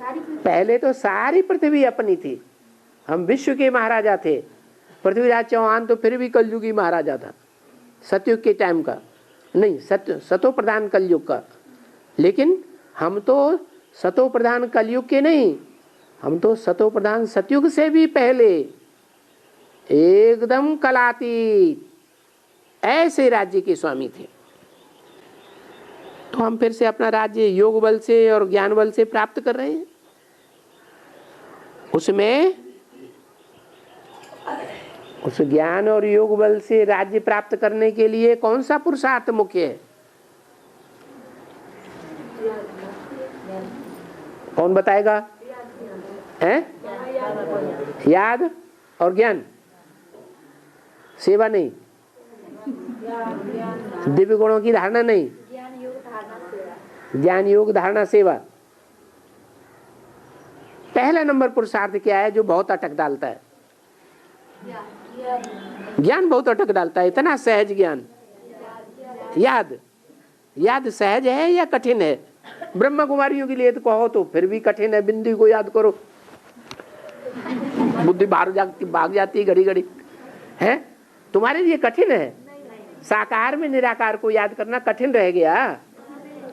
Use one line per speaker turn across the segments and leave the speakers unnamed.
पहले तो सारी पृथ्वी अपनी थी, हम विश्व के महाराजा थे। पृथ्वीराज चौहान तो फिर भी कलयुगी महाराजा था, सतयुग के टाइम का नहीं, सतो प्रधान कलयुग का। लेकिन हम तो सतो प्रधान कलयुग के नहीं, हम तो सतो प्रधान सतयुग से भी पहले एकदम कलातीत ऐसे राज्य के स्वामी थे। तो हम फिर से अपना राज्य योग बल से और ज्ञान बल से प्राप्त कर रहे हैं। उसमें उस ज्ञान और योग बल से राज्य प्राप्त करने के लिए कौन सा पुरुषार्थ मुख्य है? कौन बताएगा? हैं? याद और ज्ञान, सेवा नहीं, दिव्य गुणों की धारणा नहीं, ज्ञान योग धारणा सेवा। पहला नंबर पुरुषार्थ क्या है जो बहुत अटक डालता है? ज्ञान बहुत अटक डालता है, इतना सहज ज्ञान। याद, याद सहज है या कठिन है? ब्रह्मा कुमारियों के लिए तो कहो तो फिर भी कठिन है, बिंदु को याद करो, बुद्धि बाहर भाग जाती है घड़ी घड़ी। है तुम्हारे लिए कठिन है? साकार में निराकार को याद करना कठिन रह गया।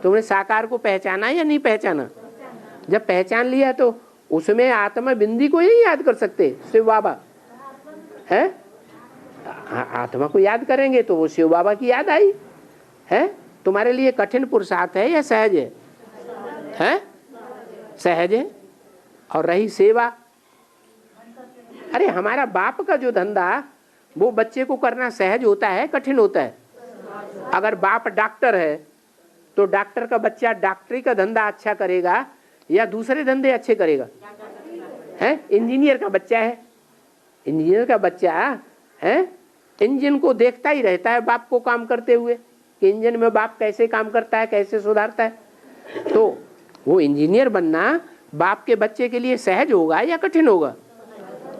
तुमने साकार को पहचाना या नहीं पहचाना? जब पहचान लिया तो उसमें आत्मा बिंदी को ही याद कर सकते, शिव बाबा है। आत्मा को याद करेंगे तो वो शिव बाबा की याद आई है। तुम्हारे लिए कठिन पुरुषार्थ है या सहज है? हैं? सहज है। और रही सेवा, अरे हमारा बाप का जो धंधा वो बच्चे को करना सहज होता है कठिन होता है? अगर बाप डॉक्टर है तो डॉक्टर का बच्चा डॉक्टरी का धंधा अच्छा करेगा या दूसरे धंधे अच्छे करेगा? है इंजीनियर का बच्चा है, इंजीनियर का बच्चा है इंजन को देखता ही रहता है बाप को काम करते हुए कि इंजन में बाप कैसे काम करता है, कैसे सुधारता है। तो वो इंजीनियर बनना बाप के बच्चे के लिए सहज होगा या कठिन होगा?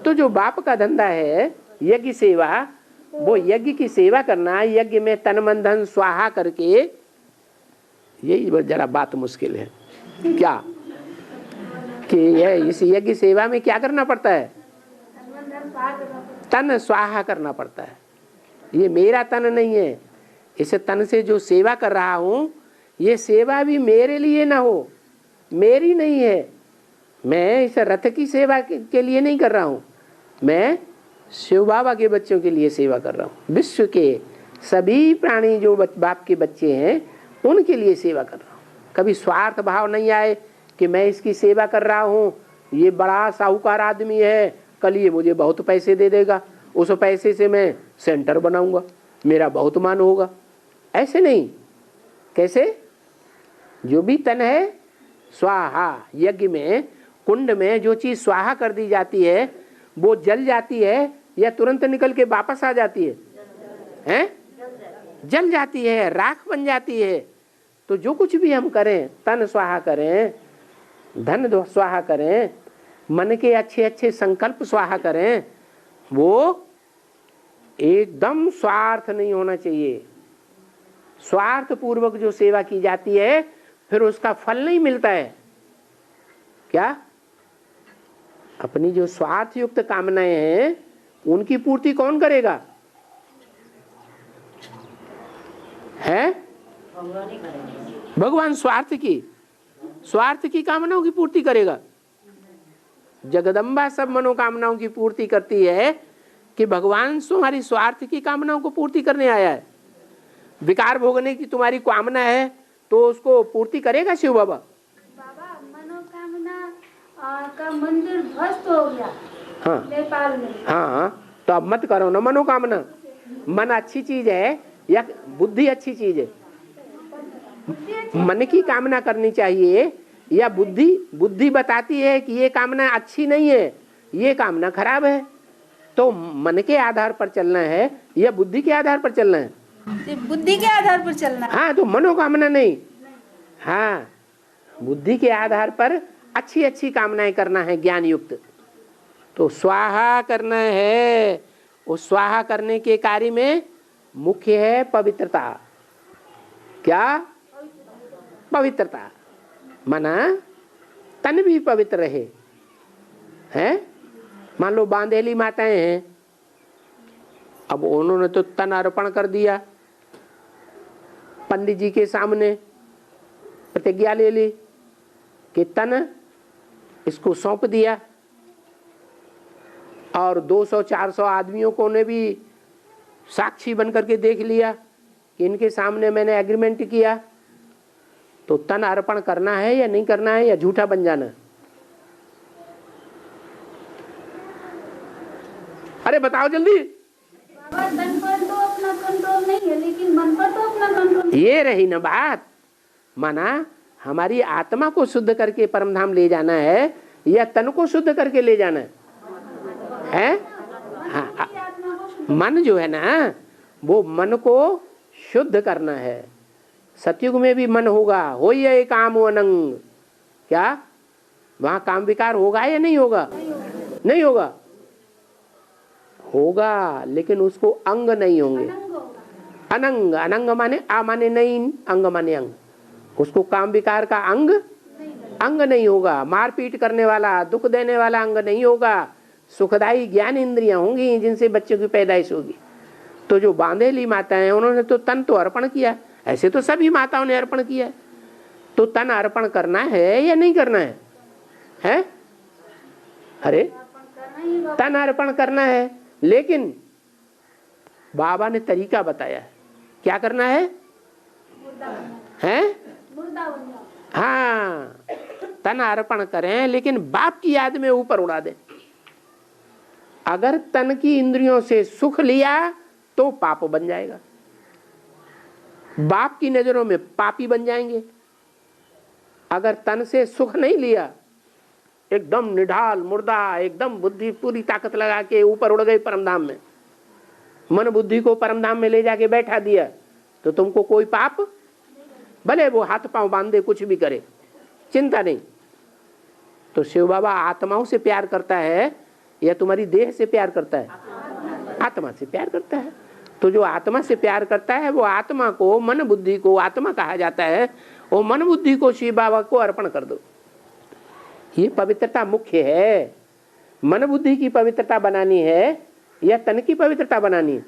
तो जो बाप का धंधा है यज्ञ सेवा, वो यज्ञ की सेवा करना, यज्ञ में तन मन धन स्वाहा करके, यही जरा बात मुश्किल है क्या कि यह इस यज्ञ सेवा में क्या करना पड़ता है? तन स्वाहा करना पड़ता है। ये मेरा तन नहीं है, इस तन से जो सेवा कर रहा हूँ ये सेवा भी मेरे लिए ना हो, मेरी नहीं है। मैं इस रथ की सेवा के लिए नहीं कर रहा हूँ, मैं शिव बाबा के बच्चों के लिए सेवा कर रहा हूँ। विश्व के सभी प्राणी जो बाप के बच्चे हैं उनके लिए सेवा कर रहा हूँ। कभी स्वार्थ भाव नहीं आए कि मैं इसकी सेवा कर रहा हूँ, ये बड़ा साहूकार आदमी है, कल ये मुझे बहुत पैसे दे देगा, उस पैसे से मैं सेंटर बनाऊंगा, मेरा बहुत मान होगा। ऐसे नहीं। कैसे? जो भी तन है स्वाहा, यज्ञ में कुंड में जो चीज स्वाहा कर दी जाती है वो जल जाती है या तुरंत निकल के वापस आ जाती है? हैं? जल जाती है, राख बन जाती है। तो जो कुछ भी हम करें, तन स्वाहा करें, धन स्वाहा करें, मन के अच्छे अच्छे संकल्प स्वाहा करें, वो एकदम स्वार्थ नहीं होना चाहिए। स्वार्थ पूर्वक जो सेवा की जाती है फिर उसका फल नहीं मिलता है। क्या? अपनी जो स्वार्थ युक्त कामनाएं हैं उनकी पूर्ति कौन करेगा? है भगवान स्वार्थ की कामनाओं की पूर्ति करेगा। जगदम्बा सब मनोकामनाओं की पूर्ति करती है कि भगवान तुम्हारी स्वार्थ की कामनाओं को पूर्ति करने आया है। विकार भोगने की तुम्हारी कामना है तो उसको पूर्ति करेगा शिव बाबा?
बाबा मनोकामना का मंदिर ध्वस्त हो गया।
हाँ
नेपाल में।
हाँ, तो अब मत करो ना मनोकामना। मन अच्छी चीज है या बुद्धि अच्छी चीज है? मन की कामना करनी चाहिए या बुद्धि बताती है कि ये कामना अच्छी नहीं है, ये कामना खराब है। तो मन के आधार पर चलना है या बुद्धि के आधार पर चलना है?
बुद्धि के आधार पर चलना है।
हाँ, तो मनोकामना नहीं। हाँ, बुद्धि के आधार पर अच्छी अच्छी कामनाएं करना है ज्ञान युक्त। तो स्वाहा करना है। उस स्वाहा करने के कार्य में मुख्य है पवित्रता। क्या? पवित्रता। मना तन भी पवित्र रहे। हैं, मान लो बांधेली माताएं हैं, अब उन्होंने तो तन अर्पण कर दिया, पंडित जी के सामने प्रतिज्ञा ले ली कि तन इसको सौंप दिया, और 200-400 आदमियों को ने भी साक्षी बन करके देख लिया कि इनके सामने मैंने एग्रीमेंट किया, तो तन अर्पण करना है या नहीं करना है, या झूठा बन जाना? अरे बताओ जल्दी।
बाबा तन पर तो अपना कंट्रोल नहीं है, लेकिन मन पर तो अपना कंट्रोल।
ये रही ना बात। माना हमारी आत्मा को शुद्ध करके परमधाम ले जाना है या तन को शुद्ध करके ले जाना है? हाँ, मन जो है ना, वो मन को शुद्ध करना है। सतयुग में भी मन होगा, हो ये काम अनंग, क्या वहां काम विकार होगा या नहीं होगा? नहीं होगा, होगा, लेकिन उसको अंग नहीं होंगे। अनंग, अनंग माने आ माने नहीं, अंग माने अंग, उसको काम विकार का अंग नहीं होगा। मारपीट करने वाला, दुख देने वाला अंग नहीं होगा। सुखदायी ज्ञान इंद्रियां होंगी जिनसे बच्चों की पैदाइश होगी। तो जो बांधेली माता है उन्होंने तो तन तो अर्पण किया, ऐसे तो सभी माताओं ने अर्पण किया। तो तन अर्पण करना है या नहीं करना है? हैं? अरे तन अर्पण करना है, लेकिन बाबा ने तरीका बताया है। क्या करना है? हैं? हाँ, तन अर्पण करें, लेकिन बाप की याद में ऊपर उड़ा दें। अगर तन की इंद्रियों से सुख लिया तो पाप बन जाएगा, बाप की नजरों में पापी बन जाएंगे। अगर तन से सुख नहीं लिया, एकदम निढाल मुर्दा, एकदम बुद्धि पूरी ताकत लगा के ऊपर उड़ गई परमधाम में, मन बुद्धि को परमधाम में ले जाके बैठा दिया, तो तुमको कोई पाप, भले वो हाथ पांव बांधे कुछ भी करे, चिंता नहीं। तो शिव बाबा आत्माओं से प्यार करता है या तुम्हारी देह से प्यार करता है? आत्मा से प्यार करता है। तो जो आत्मा से प्यार करता है वो आत्मा को, मन बुद्धि को आत्मा कहा जाता है, वो मन बुद्धि को शिव बाबा को अर्पण कर दो। ये पवित्रता मुख्य है। मन बुद्धि की पवित्रता बनानी है या तन की पवित्रता बनानी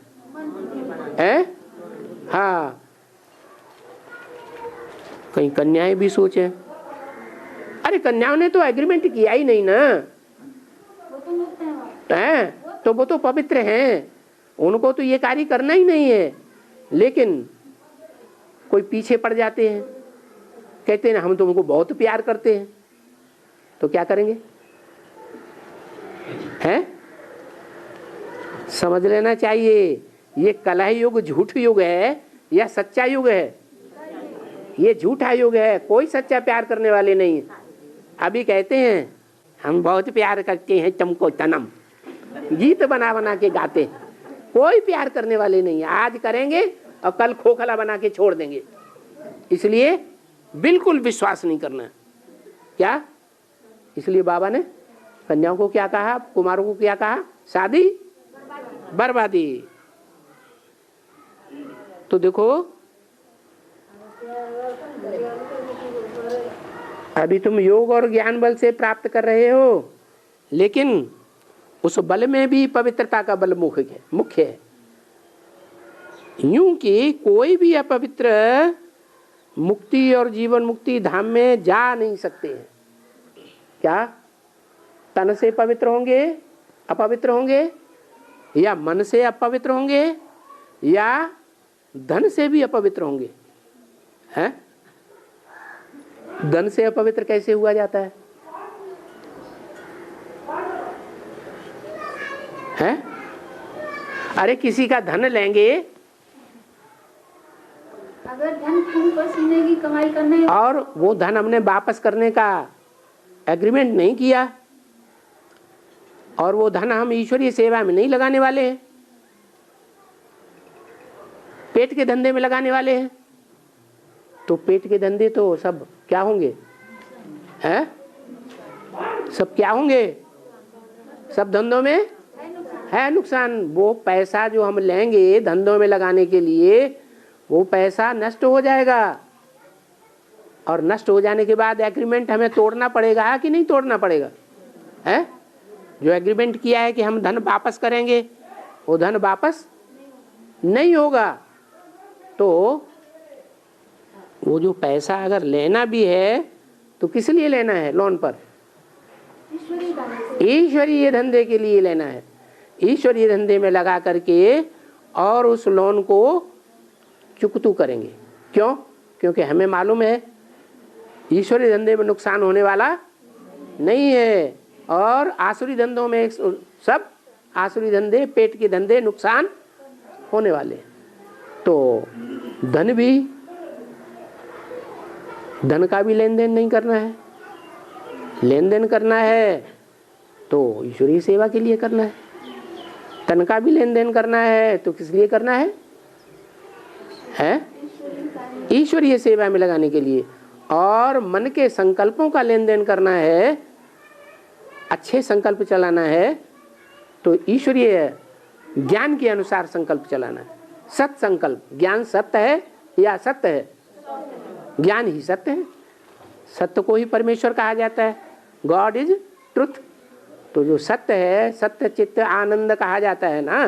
है? हाँ, कहीं कन्याएं भी सोचे, अरे कन्याओं ने तो एग्रीमेंट किया ही नहीं ना, हैं? तो वो तो पवित्र हैं, उनको तो ये कार्य करना ही नहीं है। लेकिन कोई पीछे पड़ जाते हैं, कहते हैं हम तुमको बहुत प्यार करते हैं, तो क्या करेंगे? हैं? समझ लेना चाहिए, ये कलह युग झूठ युग है या सच्चा युग है? ये झूठा युग है, कोई सच्चा प्यार करने वाले नहीं। अभी कहते हैं हम बहुत प्यार करते हैं तुमको तनम, गीत बना बना के गाते, कोई प्यार करने वाले नहीं। आज करेंगे और कल खोखला बना के छोड़ देंगे। इसलिए बिल्कुल विश्वास नहीं करना। क्या? इसलिए बाबा ने कन्याओं को क्या कहा, कुमारों को क्या कहा? शादी बर्बादी। तो देखो अभी तुम योग और ज्ञान बल से प्राप्त कर रहे हो, लेकिन उस बल में भी पवित्रता का बल मुख्य है। यूं कि कोई भी अपवित्र मुक्ति और जीवन मुक्ति धाम में जा नहीं सकते हैं। क्या? तन से पवित्र होंगे, अपवित्र होंगे, या मन से अपवित्र होंगे, या धन से भी अपवित्र होंगे? हैं? धन से अपवित्र कैसे हुआ जाता है? हैं? अरे किसी का धन लेंगे,
अगर धन खून पसीने की कमाई करने,
और वो धन हमने वापस करने का एग्रीमेंट नहीं किया, और वो धन हम ईश्वरीय सेवा में नहीं लगाने वाले हैं, पेट के धंधे में लगाने वाले हैं, तो पेट के धंधे तो सब क्या होंगे? हैं? सब क्या होंगे? सब धंधों में है नुकसान। वो पैसा जो हम लेंगे धंधों में लगाने के लिए, वो पैसा नष्ट हो जाएगा। और नष्ट हो जाने के बाद एग्रीमेंट हमें तोड़ना पड़ेगा कि नहीं तोड़ना पड़ेगा? है जो एग्रीमेंट किया है कि हम धन वापस करेंगे, वो धन वापस नहीं होगा। तो वो जो पैसा अगर लेना भी है तो किस लिए लेना है? लोन पर ईश्वरीय धंधे के लिए लेना है। ईश्वरीय धंधे में लगा करके और उस लोन को चुकतू करेंगे। क्यों? क्योंकि हमें मालूम है ईश्वरीय धंधे में नुकसान होने वाला नहीं है, और आसुरी धंधों में सब आसुरी धंधे, पेट के धंधे नुकसान होने वाले। तो धन भी, धन का भी लेन देन नहीं करना है। लेन देन करना है तो ईश्वरीय सेवा के लिए करना है। तन का भी लेन देन करना है तो किस लिए करना है? ईश्वरीय सेवा में लगाने के लिए। और मन के संकल्पों का लेन देन करना है, अच्छे संकल्प चलाना है तो ईश्वरीय ज्ञान के अनुसार संकल्प चलाना है। सत संकल्प, ज्ञान सत्य है या असत्य है? ज्ञान ही सत्य है। सत्य को ही परमेश्वर कहा जाता है। God is truth. तो जो सत्य है, सत्य चित्त आनंद कहा जाता है ना।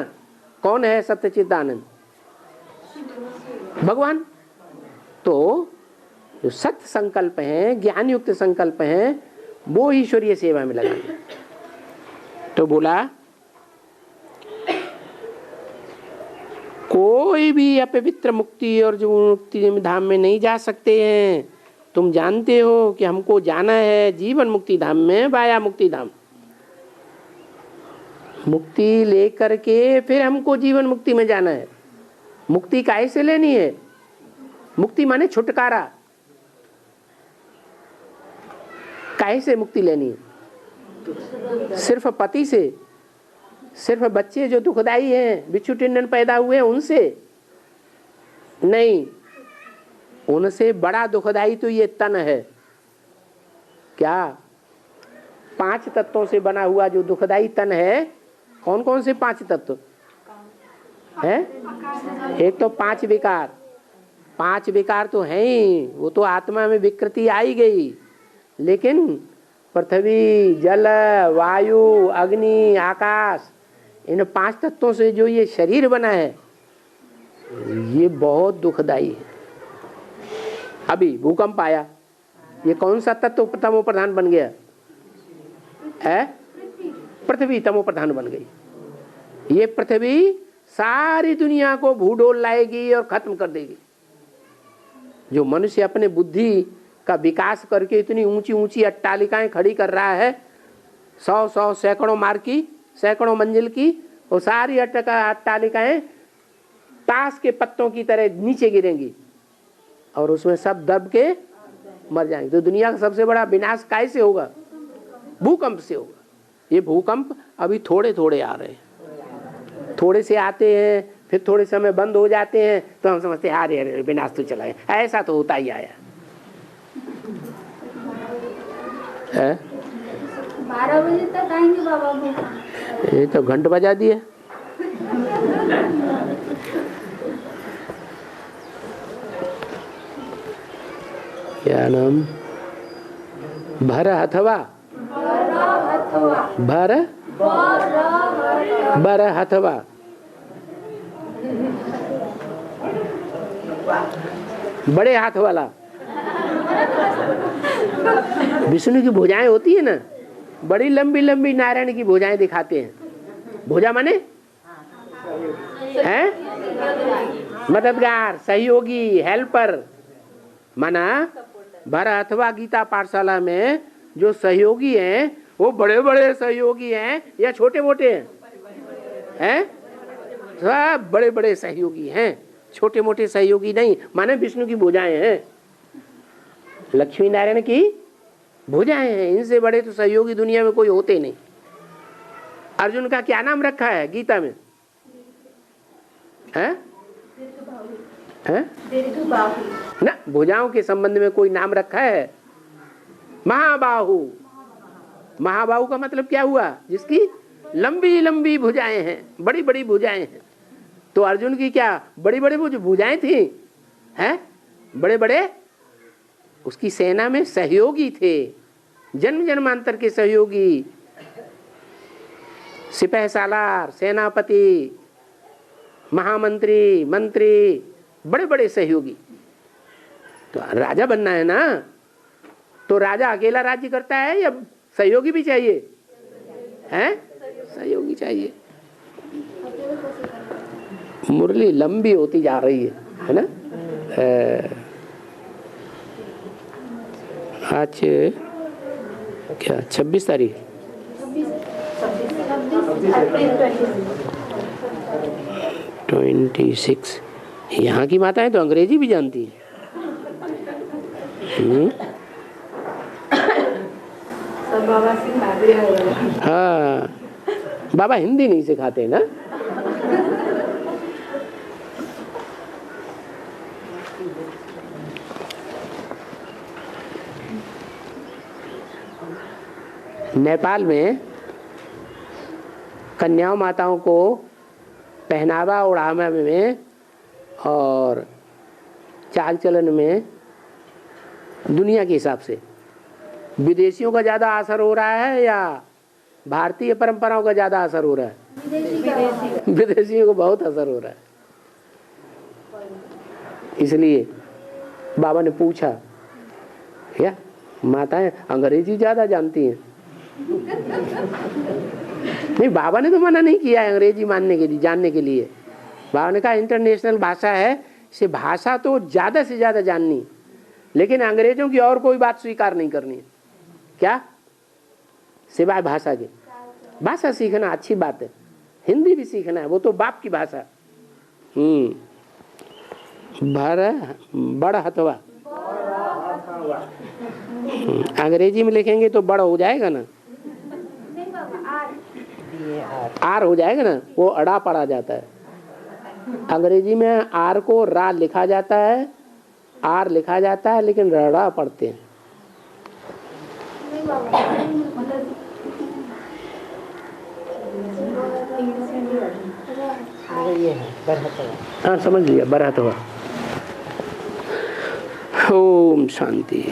कौन है सत्य चित्त आनंद? भगवान। तो जो सत्य संकल्प हैं, ज्ञान युक्त संकल्प हैं, वो ईश्वरीय सेवा में लगाना। तो बोला कोई भी अपवित्र मुक्ति और जो मुक्ति धाम में नहीं जा सकते हैं। तुम जानते हो कि हमको जाना है जीवन मुक्ति धाम में, वाया मुक्ति धाम। मुक्ति लेकर के फिर हमको जीवन मुक्ति में जाना है। मुक्ति काहे से लेनी है? मुक्ति माने छुटकारा। काहे से मुक्ति लेनी है? सिर्फ पति से, सिर्फ बच्चे जो दुखदाई हैं, बिच्छू टिंडन पैदा हुए उनसे नहीं। उनसे बड़ा दुखदाई तो ये तन है। क्या? 5 तत्वों से बना हुआ जो दुखदाई तन है। कौन कौन से 5 तत्व है? एक तो 5 विकार। 5 विकार तो हैं ही, वो तो आत्मा में विकृति आई गई। लेकिन पृथ्वी, जल, वायु, अग्नि, आकाश, इन 5 तत्वों से जो ये शरीर बना है ये बहुत दुखदाई है। अभी भूकंप आया, ये कौन सा तत्व तमो प्रधान बन गया है? पृथ्वी तमो प्रधान बन गई। ये पृथ्वी सारी दुनिया को भूडोल लाएगी और खत्म कर देगी। जो मनुष्य अपने बुद्धि का विकास करके इतनी ऊंची ऊंची अट्टालिकाएं खड़ी कर रहा है, 100 सैकड़ों मार की, सैकड़ों मंजिल की, वो सारी अट्टालिकाएं ताश के पत्तों की तरह नीचे गिरेंगी और उसमें सब दब के मर जाएंगे। तो दुनिया का सबसे बड़ा विनाश कैसे होगा? भूकंप से होगा। ये भूकंप अभी थोड़े थोड़े आ रहे हैं, थोड़े से आते हैं फिर थोड़े समय बंद हो जाते हैं, तो हम समझते हैं अरे विनाश तो चला है। ऐसा तो होता ही आया है।
12 बजे तक आएंगे बाबा।
ये तो घंट बजा दिए। क्या नाम? भर अथवा भर बर हथवा। बड़े हाथ वाला। विष्णु की भुजाएं होती है ना, बड़ी लंबी लंबी नारायण की भुजाएं दिखाते हैं। भुजा माने है मददगार, सहयोगी, हेल्पर। माना भर अथवा गीता पाठशाला में जो सहयोगी हैं वो बड़े बड़े सहयोगी हैं या छोटे मोटे हैं? सब बड़े बड़े सहयोगी हैं, छोटे मोटे सहयोगी नहीं। माने विष्णु की भुजाएं हैं, लक्ष्मी नारायण की भुजाएं हैं। इनसे बड़े तो सहयोगी दुनिया में कोई होते नहीं। अर्जुन का क्या नाम रखा है गीता में? है? ना, भुजाओं के संबंध में कोई नाम रखा है? महाबाहु। महाबाहु का मतलब क्या हुआ? जिसकी लंबी लंबी भुजाएं हैं, बड़ी बड़ी भुजाएं हैं। तो अर्जुन की क्या बड़ी बड़ी भुजाएं थी? हैं? बड़े बड़े उसकी सेना में सहयोगी थे, जन्म जन्मांतर के सहयोगी, सिपह सालार, सेनापति, महामंत्री, मंत्री, बड़े बड़े सहयोगी। तो राजा बनना है ना, तो राजा अकेला राज्य करता है या सहयोगी भी चाहिए? हैं? सहयोगी चाहिए। मुरली लंबी होती जा रही है ना? आज क्या 26 तारीख, 26। यहाँ की माताएं तो अंग्रेजी भी जानती हैं। हाँ, बाबा हिंदी नहीं सिखाते ना। नेपाल में कन्याओं माताओं को पहनावा ओढ़ावा में और चाल चलन में दुनिया के हिसाब से विदेशियों का ज़्यादा असर हो रहा है या भारतीय परंपराओं का ज़्यादा असर हो रहा है? विदेशियों को बहुत असर हो रहा है। इसलिए बाबा ने पूछा, क्या माताएं अंग्रेजी ज़्यादा जानती हैं? नहीं, बाबा ने तो मना नहीं किया है अंग्रेजी मानने के लिए, जानने के लिए। बाबा ने कहा इंटरनेशनल भाषा है, इसे भाषा तो ज़्यादा से ज़्यादा जाननी, लेकिन अंग्रेजों की और कोई बात स्वीकार नहीं करनी है। क्या? सिवाय भाषा के। भाषा सीखना अच्छी बात है, हिंदी भी सीखना है, वो तो बाप की भाषा। बड़ा हथवा अंग्रेजी में लिखेंगे तो बड़ा हो जाएगा ना, आर हो जाएगा ना, वो अड़ा पड़ा जाता है। अंग्रेजी में आर को रा लिखा जाता है, आर लिखा जाता है, लेकिन रड़ा पढ़ते हैं। हाँ समझ लिया, बरहतवा। ओम शांति।